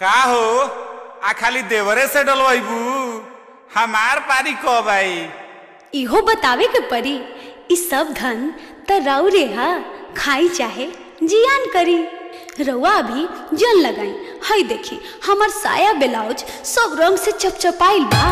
का हो आ खाली देवरे से डलवाइबू हमार पारी कब आई? इहो बतावे के परी इ सब धन त रउरे हा, खाई चाहे जियान करी। रउआ भी जन लगाई। हई देखी हमार साया ब्लाउज सब रंग से चपचपाइल बा।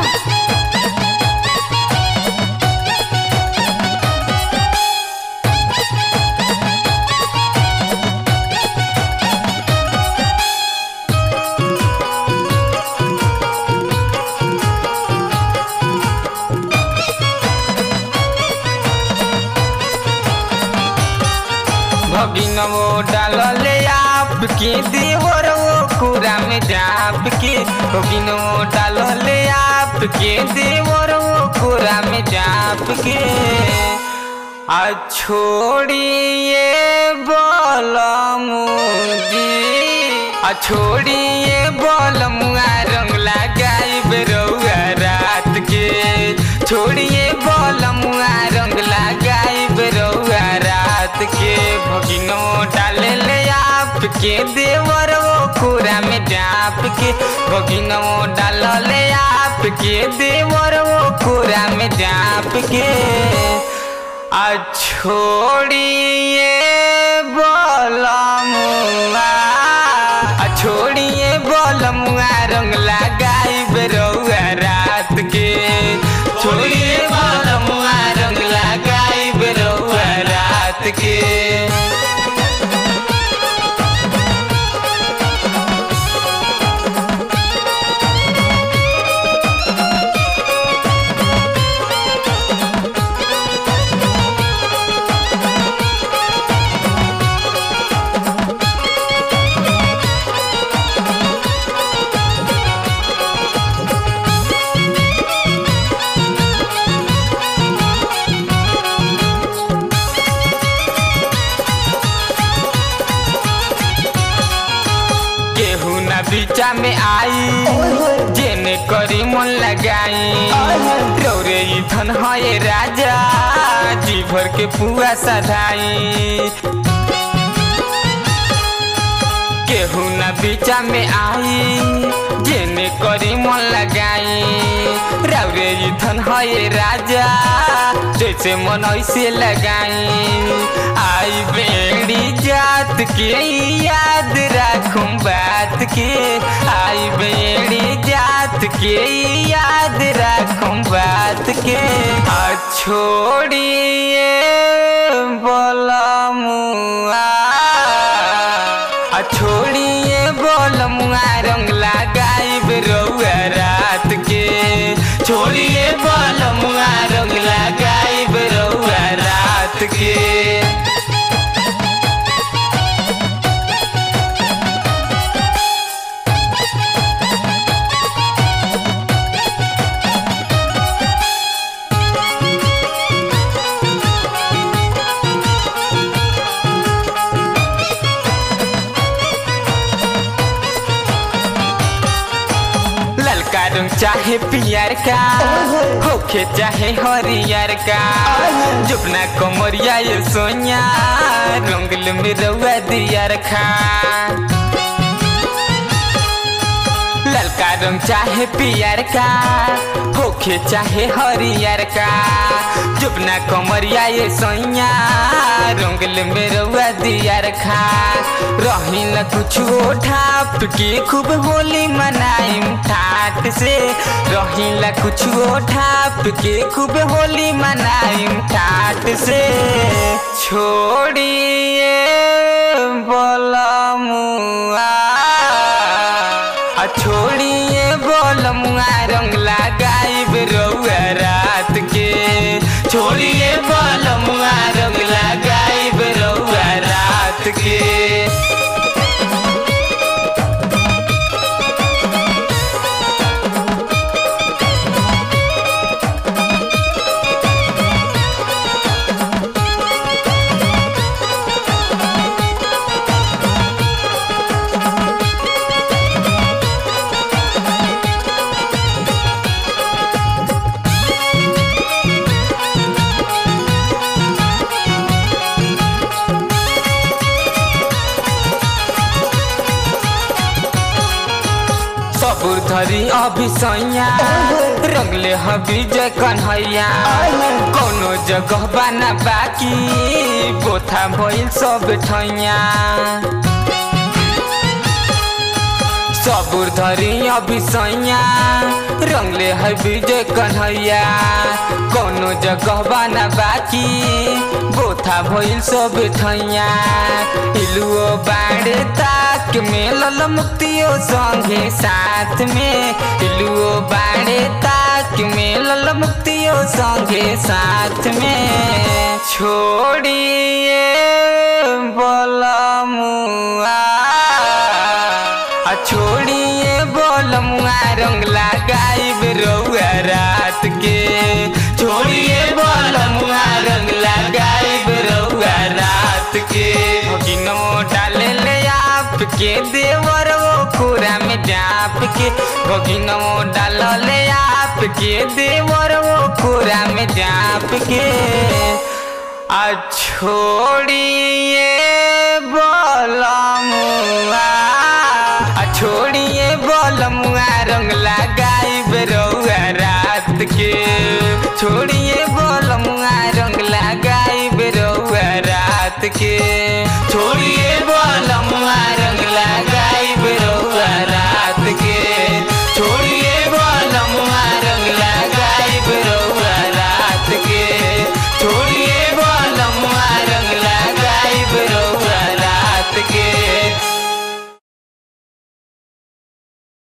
भगिनवो डालले आपके देवर वो कुरा में जाप के। भगिनवो डालले आपके देवर वो कुरा में जाप के। आ छोड़िए बलमुजी, आ छोड़िए बलमुआ रंग लगाइब रउआ रात के। छोड़िए बलमुआ रंग लगाइब रउआ रात के। भगिनो डाले आपके देवर वो कुरा में जाप के। भगिनो डाले आपके देवर वो कुरा में जाप के। आ छोड़िए बलमुआ, आ छोड़िए बलमुआ रंग लगाइब रउआ रात के। छोड़िए बलमुआ रंग लगाइब रउआ रात के। बीचा में आई जेने करी मन लगाई। रौरे धन है राजा जी भर के पुआ सधाई। केहू न बीचा में आई जेने करी मन लगाई। रौरे धन है राजा जैसे मन ऐसे लगाई। आई बेड़ी जात के याद रखूं बात के। आई बेड़ी जात के याद रखूं बात के। आ छोड़िए बलमुआ, आ छोड़िए बलमुआ रंग लगाइब रउआ रात के। छोड़िए बलमुआ रंग लगाइब रउआ रात के। चाहे पियर का होखे चाहे हरियर का। जुबना कमरिया ये सोनिया रंगल में रउआ दिया रखा। ललका रंग चाहे पियर का होखे चाहे हरियर का। जुबना कमरिया ये सोनिया रंगल में रउआ दिया रखा। रही न कुछ ठाप के खूब होली मनाइम ठाट से। रही न कुछ ठाप के खूब होली मनाइम ठाट से। छोड़िए बलमुआ, आ छोड़िए बलमुआ रंग लगाइब रउआ रात के। छोड़िए बलमुआ रंग लगाइब रउआ रात के। धरी अभी सैया रंगले हबी जय कन्हैया कोनो जगह बना बाकी बोथा भइल सब ठैया सबुर धरी अभी सैया रंगले हबी जय कन्हैया कोनो जगह बना बाकी बोथा भइल सब ठैया इलुओ बाड़े ताक में लल मुक्तियों संगे साथ में इलुओ बाड़े ताक में लल मुक्तियों संगे साथ में छोड़िए बोलमुआ छोड़िए बोलमुआ रंग लगाइब रउआ रात के छोड़िए बोलमुआ रंग लगाइब रउआ रात के भगिनो डाले ले आपके देवर वो पूरा में जाप के भगिनो डाल ले आपके देवर वो पूरा में जाप के छोड़िए बोलमुआ छोड़िए बोलमुआ रंग लगा